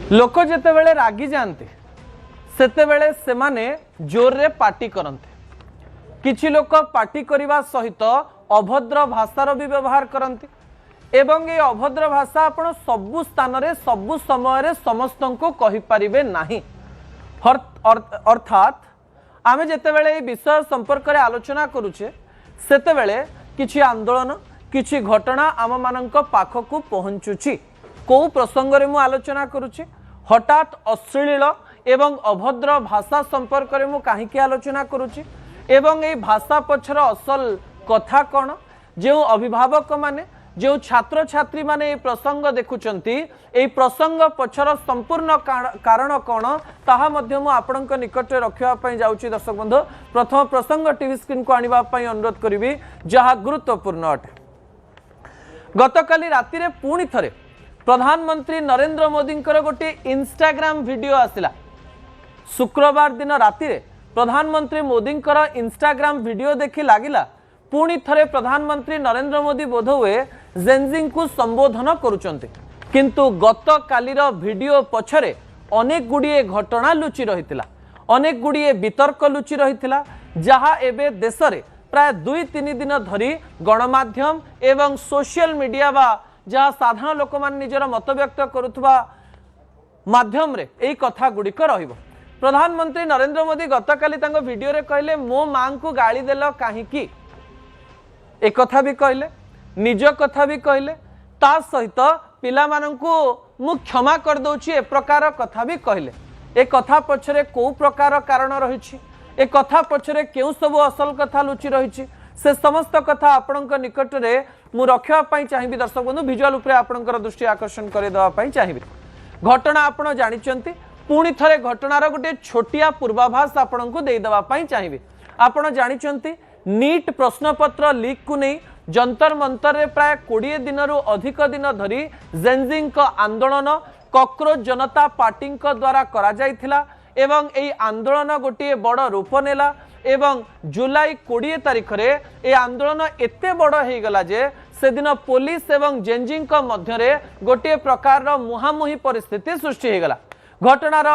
लोक जितेबले रागी जाते सेतेबेले सेमाने जोर रे पार्टी करते किछि लोक पार्टी करने सहित अभद्र भाषार भी व्यवहार करते एवं ये अभद्र भाषा आपण सबु स्थान रे सबु समय समस्त को कहींपारे नहीं। अर्थात आमे जेतेबेले ये विषय संपर्क में आलोचना करुचे सेतेबेले किछि आंदोलन किछि घटना आम मानक पाखकु पहुँचुची को प्रसंग रे मु आलोचना करुची हठात अश्लील एवं अभद्र भाषा संपर्क में मु काहीकि आलोचना करुची एवं ये भाषा पछर असल कथा कौन जो अभिभावक माने जो छात्र छात्री माने ये प्रसंग देखुचंती ये प्रसंग पछर संपूर्ण कारण कौन ताहा मध्य मु आपणक निकट रखिया पई जाउची। दर्शक बंधु प्रथम प्रसंग टीवी स्क्रीन को आनिबा पई अनुरोध करिवि जहा गुरुत्वपूर्ण अटे। गतकाली राति रे पुणी थरे प्रधानमंत्री नरेंद्र मोदी गोटे इंस्टाग्राम वीडियो आसिला। शुक्रवार दिन राति रे प्रधानमंत्री मोदी इंस्टाग्राम वीडियो देखि लागिला पुणी थरे प्रधानमंत्री नरेंद्र मोदी बोध हुए जेनजी को संबोधन करुचंते किंतु गत कालीर वीडियो पछरे अनेक गुड़िए घटना लुचि रहितिला अनेक गुड़िए वितर्क लुचि रहितिला जहा एबे देश रे प्राय 2-3 दिन धरी गणमाध्यम एवं सोशल मीडिया बा जहाँ साधारण लोक मान निजर मत व्यक्त करुवा माध्यम रे एई कथा गुड़िक रहिबो। प्रधानमंत्री नरेंद्र मोदी गतकाली तांको वीडियो रे कहले मो मां को गाली देल काहीकि ए कथा भी कहले निज कथा भी कहले ता सहित पिला माननकु मु क्षमा कर दउची ए प्रकार कथा भी कहले। ए कथा पछरे को प्रकार कारण रहिछि ए कथा पछरे केउ सब असल कथा लुचि रहिछि से समस्त कथा आपणक निकट रे मु रखिया पई चाहिबी। दर्शक बंधु विजुअल उपरे आपणकर दृष्टि आकर्षण करे दवा पई चाहिबी। घटना आपण जानिचंती पुणी थरे घटनार गोटे छोटिया पूर्वाभास आपणको देई दवा पई चाहिबी। आपण जानिचंती नीट प्रश्नपत्र लीक को नहीं जंतर मंतर रे प्राय 20 दिन अधिक दिन धरी जेनजी आंदोलन कॉकरोच जनता पार्टी द्वारा करा जायथिला एवं एई आंदोलन गोटे बड़ रूप नेला एवं जुलाई 20 तारिख रे ए आंदोलन एते बड़ हो गला जे से दिन पुलिस एवं जेनजी मध्य गोटे प्रकार मुहांमुही परिस्थिति सृष्टि हो गला। घटनार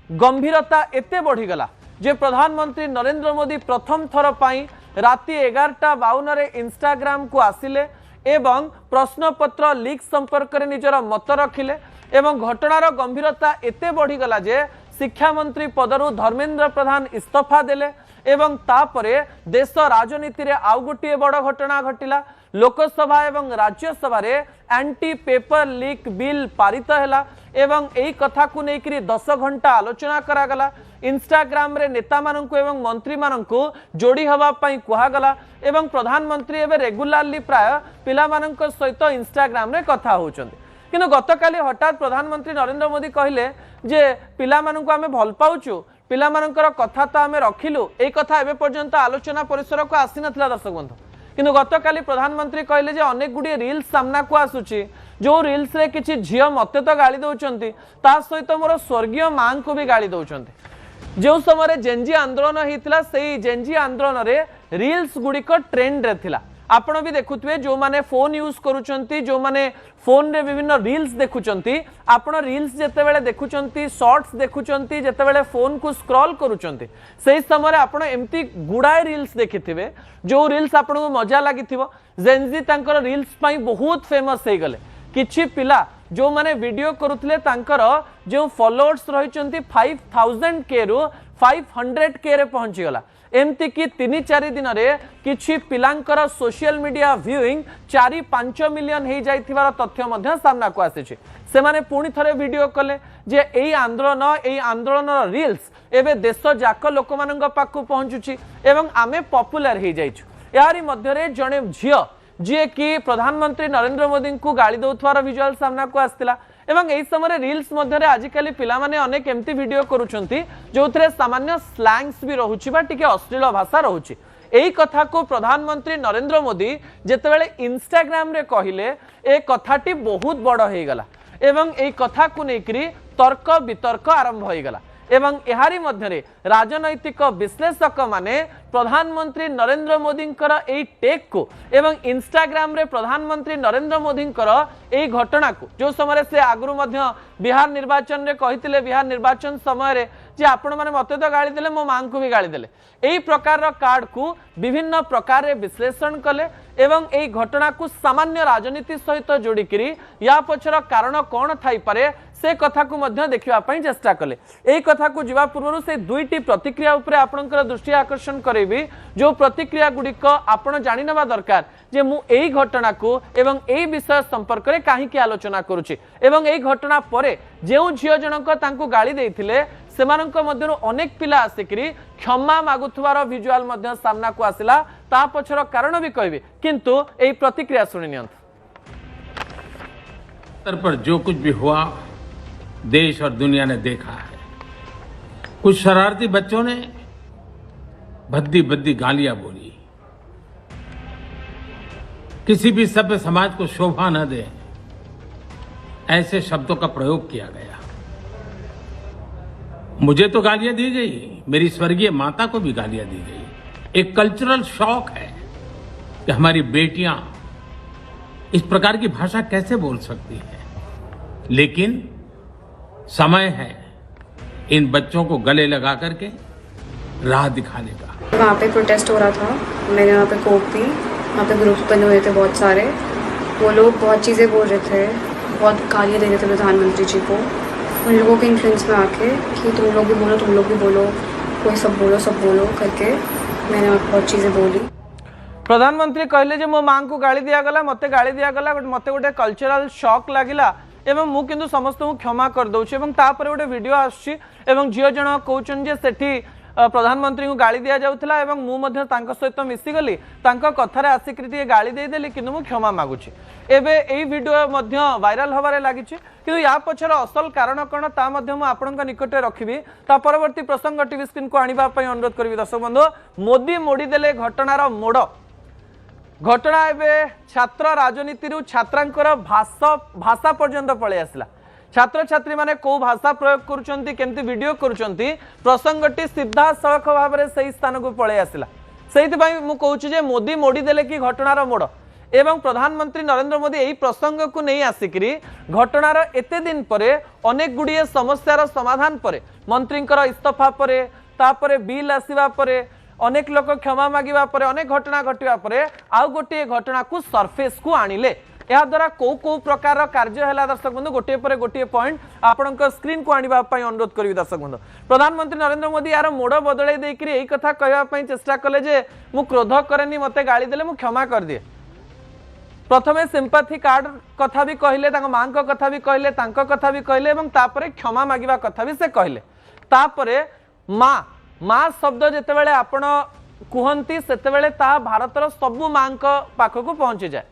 गंभीरता एते बढ़ीगला जे प्रधानमंत्री नरेंद्र मोदी प्रथम थर पाई राति 11:52 रे इंस्टाग्राम को आसिले एवं प्रश्नपत्र लीक संपर्क में निजर मत रखिले एवं घटनार गंभीरता एते बढ़ीगला जे शिक्षा मंत्री पदरु धर्मेंद्र प्रधान इस्तीफा देले एवं तापरे देश राजनीति रे आउ गोटे बड़ घटना घटिला। लोकसभा एवं राज्यसभा रे एंटी पेपर लीक बिल पारित हैला एवं एई कथा को लेकर 10 घंटा आलोचना करागला। इंस्टाग्राम रे नेता माननकु एवं मंत्री माननकु जोड़ी हवा पई कुहागला एवं प्रधानमंत्री एवं रेगुलारली प्राय पिला माननक सहित इंस्टाग्राम रे कथा होउचंदी किंतु गतकाली हठात प्रधानमंत्री नरेंद्र मोदी कहले जे पिला माननकु आमे भल पाउचु पिला माननकर कथा तो आमे रखिलु ए कथा एबे पर्यंत आलोचना परिसर को आसी नथिला। दर्शक बंधु किंतु गतकाली प्रधानमंत्री कहले जे अनेक गुडी रील्स सामना को आसुची जो रील्स रे किछि झियो मते तो गाली दउचंती ता सहित मोर स्वर्गीय मां को भी गाली दउचंती। जो समय जेनजी आंदोलन होता से जेनजी आंदोलन रे रील्स गुड़िक ट्रेंड रे थिला आपण भी देखुए जो माने फोन यूज करूचंती जो माने फोन रे विभिन्न रील्स देखुचंती आपण रील्स जेतेबेले देखुचंती शॉर्ट्स देखुचंती जेतेबेले फोन को स्क्रॉल करूचंती सेही समय आपण एमती गुडाए रील्स देखिथिबे जो रील्स आपण को मजा लागिथिबो। जेनजी तांकर रील्स पई बहुत फेमस हे गले किछि पिला जो माने वीडियो करुथले तांकर जो फॉलोअर्स रहिचंती 5000 के रु 500K रे पहुंची गला एमती कि 3-4 दिन रे किछि पिलांकर सोशल मीडिया व्यूइंग 4-5 मिलियन हो जाइथिबार तथ्य मध्य सामना को आसी से माने पुणी थरे वीडियो कले जे एई आंदोलन रील्स एबे देश जाक लोक मानक पाखु पहुंचुची एवं आमे पॉपुलर हो जाइछु। यारी मध्य रे जणे झियो जी कि प्रधानमंत्री नरेंद्र मोदी को गाली दौथार विजुअल सामना को आसला एवं एई समय रील्स मध्य आजिकली पिला माने अनेक एमती वीडियो करूचंती जो थे सामान्य स्लैंग्स भी रहुछि बा टिके अश्लील भाषा रहुछि। एई कथा को प्रधानमंत्री नरेंद्र मोदी जेतेबेले इंस्टाग्राम रे कहिले ए कथाटी बहुत बड़ हो गला एवं एई कथा को लेकरी तर्क वितर्क आरंभ हो गला एवं एहारी मध्यरे राजनैतिक विश्लेषक माने प्रधानमंत्री नरेंद्र मोदी एई टेक को एवं इंस्टाग्राम रे प्रधानमंत्री नरेंद्र मोदी एई घटना को जो समय से आगु मध्य बिहार निर्वाचन रे कहिथिले बिहार निर्वाचन समय रे जे आपण माने मते तो गाली देले मो मां को भी गाली देले एई प्रकार रो कार्ड को विभिन्न प्रकार रे विश्लेषण कले एवं एई घटना को सामान्य राजनीति सहित जोड़िकी या पछर कारण कौन थाई पारे से कथा को मध्य देखिबा पई चेष्टा कले एई कथा को जीवा पूर्व से दुईटी प्रतिक्रिया उपरे आपनकर दृष्टि आकर्षण करेबी जो प्रतिक्रिया गुड़िक आपण जानि नबा दरकार जे मु एई घटना को एवं एई विषय संपर्क रे काहे की आलोचना करूची एवं एई घटना परे जेउ झियो जनक तांको गाली देथिले सेमानक मध्यरु अनेक पिला आसिकरी क्षमा मागुथवार विजुअल मध्य सामना को आसिला ता पछर कारण भी कहबे किंतु एई प्रतिक्रिया सुनि नियंत पर जो कुछ भी हुआ देश और दुनिया ने देखा है। कुछ शरारती बच्चों ने भद्दी भद्दी गालियां बोली, किसी भी सभ्य समाज को शोभा न दे ऐसे शब्दों का प्रयोग किया गया। मुझे तो गालियां दी गई, मेरी स्वर्गीय माता को भी गालियां दी गई। एक कल्चरल शॉक है कि हमारी बेटियां इस प्रकार की भाषा कैसे बोल सकती हैं, लेकिन समय है इन बच्चों को गले लगा करके राह दिखाने का। वहाँ पे प्रोटेस्ट हो रहा था, मैंने वहाँ पे कोक पी, वहाँ पे ग्रुप्स बने हुए थे बहुत सारे, वो लोग बहुत चीज़ें बोल रहे थे, बहुत गालियाँ दे रहे थे प्रधानमंत्री जी को, उन लोगों के इन्फ्लुएंस में आके कि तुम लोग भी बोलो, तुम लोग भी बोलो, कोई सब बोलो करके मैंने बहुत चीज़ें बोली। प्रधानमंत्री कहले जे मो मां को गाली दिया गला, मते गाली दिया गला, मते गोटे कल्चरल शॉक लागिला एवं मु किंतु समस्त को क्षमा कर दउछि एवं तापर गोटे वीडियो आछि एवं झियो जण कहउछन जे सेठी प्रधानमंत्री को गाली दिया जाउथला एवं मु मध्य तांको सहित मिसी गली तांको कथारे आसिकृति गाली दे देली किंतु मु क्षमा मागुछि। एबे एई वीडियो मध्य वायरल होबारे लागिछि किंतु या पछर असल कारण कोन ता मध्य मु आपनका निकटे रखिबी। ता परवर्ती प्रसंग टीवी स्क्रीन को आनिबा पई अनुरोध करबी। दर्शक बंधु, मोदी मोड़ी देले घटनार मोड़ घटना एवं छात्र राजनीति छात्रांकर भाषा पर्यंत पलि आसला। छात्र छात्री माने को भाषा प्रयोग करुचंती केमती वीडियो करुचंती प्रसंगटी सीधा सड़क भाव में सही स्थान को पलि आसला। से मु कहूँ जे मोदी मोड़ी देले कि घटनार मोड़ एवं प्रधानमंत्री नरेंद्र मोदी यही प्रसंग को नहीं आसिकी घटनार एते दिन परे अनेक गुड़िए समस्यार समाधान परे मंत्रींकर इस्तीफा परे तापरे बिल आसीबा परे अनेक लोक क्षमा मागिबा परे अनेक घटना घटिबा परे आउ गोटे घटना को सरफेस को आनिले। या द्वारा को प्रकार कार्य है दर्शक बंधु गोटे पर गोटे पॉइंट आपण स्क्रीन को आनिबा पई अनुरोध करी। दर्शक बंधु, प्रधानमंत्री नरेंद्र मोदी यार मोड़ बदलै देकरी एई कथा कहबा पई चेष्टा कले जे मु क्रोध करेनी, मते गाली देले मु क्षमा कर दिए। प्रथमे सिंपैथी कार्ड कथा भी कहले, तांको मां को कथा भी कहले, तांको कथा भी कहले एवं तापरे क्षमा मागिबा कथा भी से कहले। तापरे माँ शब्द जितेबाला आपण कहती से भारतर सबू माँ पाखक पहुंची जाए।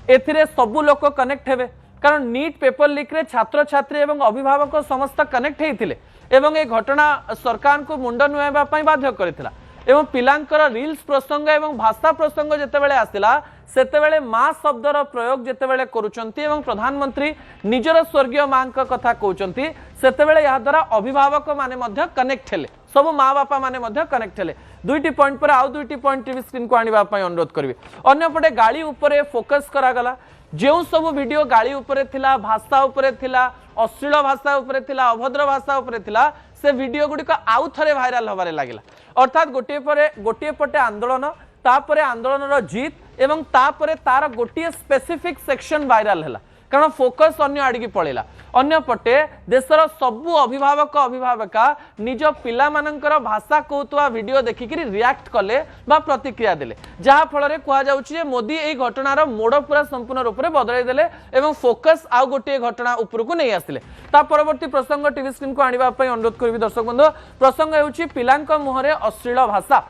एथिरे सबू लोक कनेक्ट हेबे कारण नीट पेपर लीक रे छात्र छात्री एवं अभिभावक समस्त कनेक्ट होते एवं ए घटना सरकार को मुंड नुआइबा पई बाध्य करथिला एवं पिलांकर रील्स प्रसंग एवं भाषा प्रसंग जितेबाला आसिला सेतेबेले माँ शब्दर प्रयोग जितेबाला करुचंती एवं प्रधानमंत्री निजर स्वर्गीय माँ कथा कहउचंती सेतेबेले या द्वारा अभिभावक माने मध्य कनेक्ट हेले, सब माँ बापा माने मध्य कनेक्ट हेले। दुईटी पॉइंट पर आउ दुईटी पॉइंट टीवी स्क्रीन को आनिबा पई अनुरोध करबी। अन्यपटे गाली उपरे फोकस करागला, जो सब वीडियो गाली उपरे थिला, भाषा उपरे थिला, अश्लील भाषा उपरे थिला, अभद्र भाषा उपरे थिला, से वीडियो गुडी को आउ थरे वायरल होबारे लागिला। अर्थात गोटे पटे आंदोलन, तापरे आंदोलन जीत एवं तापरे तार गोटे स्पेसिफिक सेक्शन वायरल हैला कारण फोकस अन्य आड़की पड़ेगा। अन्य पटे देशर सबू अभिभावक अभिभाविका निज पिला मानकर भाषा कहूवा वीडियो देखिक रिएक्ट कले बा प्रतिक्रिया देले, जहा फल कह जाउछि मोदी एई घटनार मोड़ पूरा संपूर्ण रूप से बदलाई देले एवं फोकस आउ गोटे घटना उपरकू नहीं आसिले। ता परवर्ती प्रसंग टीवी स्क्रीन को आनिबा पई अनुरोध करबी। दर्शक बंधु, प्रसंग हेउछि पिलांक मुहरे अश्लील भाषा।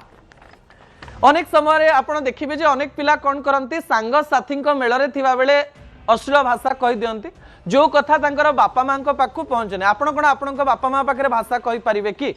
अनेक समय आपण देखिबे जे अनेक पिला कोन करंती सांग साथी मेल थिबा बेले अश्लील भाषा कही दियंती, जो कथा तांकर बापा मां पाखु पहुंचने। आपण कोन आपण बापा मां पाखरे भाषा कहि परिबे कि?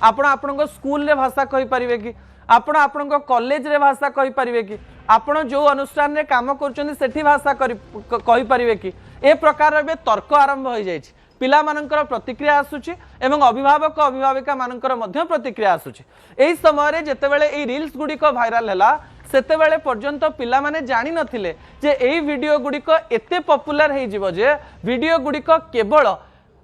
आपण आपण स्कूल रे भाषा कहि परिबे कि? आपण आपण कॉलेज रे भाषा कहि परिबे कि? आपण जो अनुष्ठान रे काम करचोनी सेठी भाषा कहि परिबे कि? ए प्रकार बे तर्क आरंभ हो जायछि। पिला मानकर प्रतिक्रिया आसुची एवं अभिभावक अभिभाविका मानकर मध्य प्रतिक्रिया आसुची। एही समय जेतेबेले एही रील्स गुड़िक भाइराल हैला सेतेबेले पर्यंत पिला माने जानि नथिले जे एही वीडियो गुड़िक एते पॉपुलर हे जिवो जे वीडियो गुड़िक केवल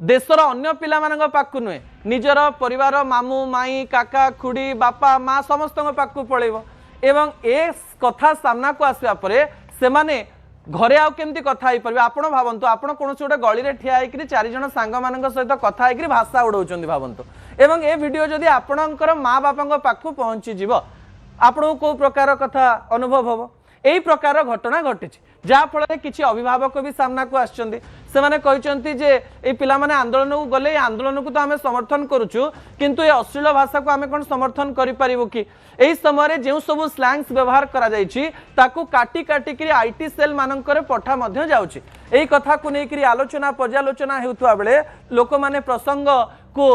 देशर अन्य पिला मानक पाखु नुहे निजर परिवार मामू माई काका खुड़ी बापा माँ समस्त पाखु पड़ेब एवं ए कथा सामना को आसवा परे सेमाने घरे आउ केमती कथा हो पारे आपण भावतु आपण कौन गोटे गली में ठिया होकर 4 जन सांग मान सहित कथा होकर भाषा उड़ाऊँ भावतु एवं ए वीडियो जदि आपणकर माँ बापा पाखु पहुँची जीव आपको कौ प्रकार कथा अनुभव हम यही प्रकार घटना घटी जहाँफल किसी अभिभावक भी सामना को आसते जे पिला माने आंदोलन को गले आंदोलन को तो आम समर्थन करुचु किंतु ये अश्लील भाषा को आम कौन समर्थन करूँ कि यही समय जो सब स्लैंग्स व्यवहार करा काटी काटिक आईटी सेल मानकर पठा जाऊँगी यही कथा को लेकर आलोचना पर्यालोचना होता बेले लोक मैंने प्रसंग को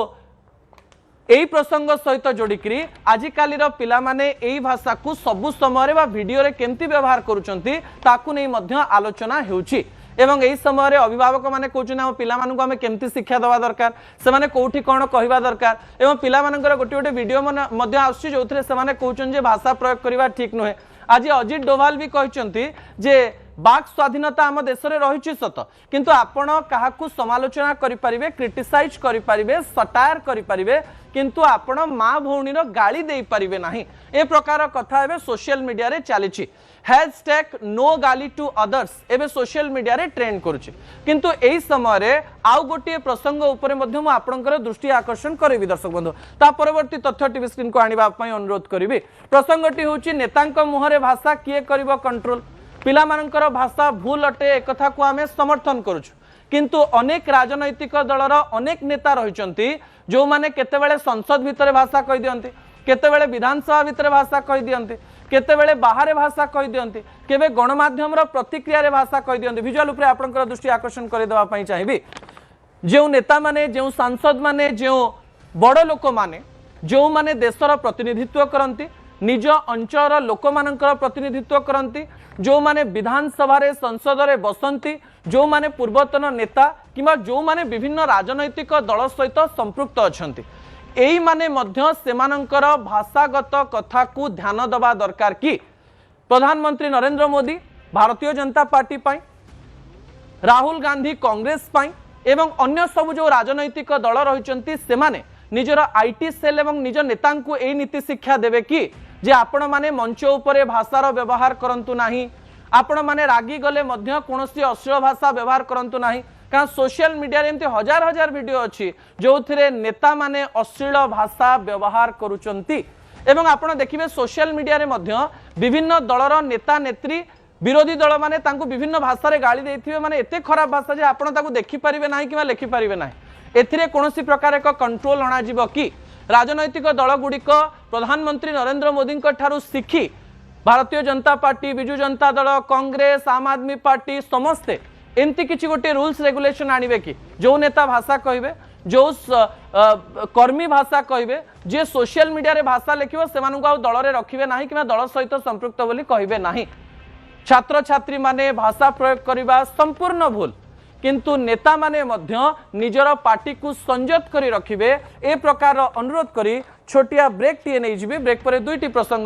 यही प्रसंग सहित जोड़िकी आजिकाली पिला माने यही भाषा को सबु समय वीडियो रे केमती व्यवहार करुचंती ताकू नहीं मध्य आलोचना होउची एवं यही समय अभिभावक माने कहउछन हम पिला मानकु हमें केमती शिक्षा दवा दरकार से माने कोठी कोन कहवा दरकार एवं पिला मानकर गोटे गोटे वीडियो मध्य आसुची जोथरे से माने कहउछन जे भाषा प्रयोग करबा ठीक नुहे। आज अजित डोभाल भी कहचंती जे बाक स्वाधीनता आम देश में रही सत किंतु आपण काहाकू समालोचना करें क्रिटिसाइज करें सटायर करें किंतु आपण माँ भौणीर गाली दे पारे ना ए प्रकार कथा एवं सोशल मीडिया रे चली हैशटैग नो गाली टू अदर्स एवं सोशल मीडिया रे ट्रेंड करुच्ची किंतु यही समय आउ गोटे प्रसंग उपर आपणकर दृष्टि आकर्षण करेबी दर्शक बंधु ता परवर्ती तथ्य टीवी स्क्रीन को आनिबा पई अनुरोध करी प्रसंगटी होची नेतांक मुहरे भाषा किए करिवो कंट्रोल पिला मानकर भाषा भूल अटे एक कथा को आमे समर्थन करुछु किंतु अनेक राजनैतिक दलर अनेक नेता रहिचंती जो माने केतेबेले संसद भितर भाषा कहि दियंती केतेबेले विधानसभा भितर भाषा कहि दियंती केतेबेले बाहर भाषा कहि दियंती केबे गणमाध्यम रो प्रतिक्रिया रे भाषा कहि दियंती विजुअल उपरे आपनकर दृष्टि आकर्षण करि देबा पई चाहिबी जो नेता माने जो सांसद माने जो बड़ लोक माने जो माने देशर प्रतिनिधित्व करंती निज अंचल लोक मानकर प्रतिनिधित्व करती जो माने विधानसभा रे संसद रे बसंती जो माने पूर्वतन नेता किंबा जो माने विभिन्न राजनैतिक दल सहित संपृक्त अछंती एई माने मध्य सेमानंकर भाषागत कथा को ध्यान दबा दरकार कि प्रधानमंत्री नरेंद्र मोदी भारतीय जनता पार्टी पाई राहुल गांधी कांग्रेस पाई एवं अन्य सब जो राजनैतिक दल रहिचंती सेमाने निजर आईटी सेल एवं निज नेता को एई नीति शिक्षा देवे कि जे आपण माने मंच उपरे भाषार व्यवहार करंतु नाही आपण माने रागी गले मध्य कोनोसी अश्लील भाषा व्यवहार करंतु नाही कारण सोशल मीडिया रे एमती हजार हजार वीडियो अछि जोथिरे नेता माने अश्लील भाषा व्यवहार करूचंती एवं आपण देखिबे सोशल मीडिया रे मध्य विभिन्न दलर नेता नेत्री विरोधी दल माने तांको विभिन्न भाषा रे गाली देथिबे माने एते खराब भाषा जे आपण ताको देखि परिबे नाही किबा लेखि परिबे नाही एथिरे कोनोसी प्रकार एक कंट्रोल अणा जिवो कि राजनैतिक दल गुड़िक प्रधानमंत्री नरेंद्र मोदी ठारू शिखी भारतीय जनता पार्टी विजु जनता दल कांग्रेस आम आदमी पार्टी समस्ते एमती किसी गोटे रूल्स रेगुलेशन आनिबे कि जो नेता भाषा कहिबे जो कर्मी भाषा कहिबे जे सोशल मीडिया रे भाषा लिखिबो सेमानकु आ दल रे रखिबे नाही किबा दल सहित संपृक्त बोली कहिबे नाही छात्र छात्री माने भाषा प्रयोग करबा संपूर्ण भूल किंतु नेता माने मध्य निजर पार्टी को संयत करी रखिबे ए प्रकार अनुरोध करी छोटिया ब्रेक टीए नै जिबे ब्रेक पर दुईटी प्रसंग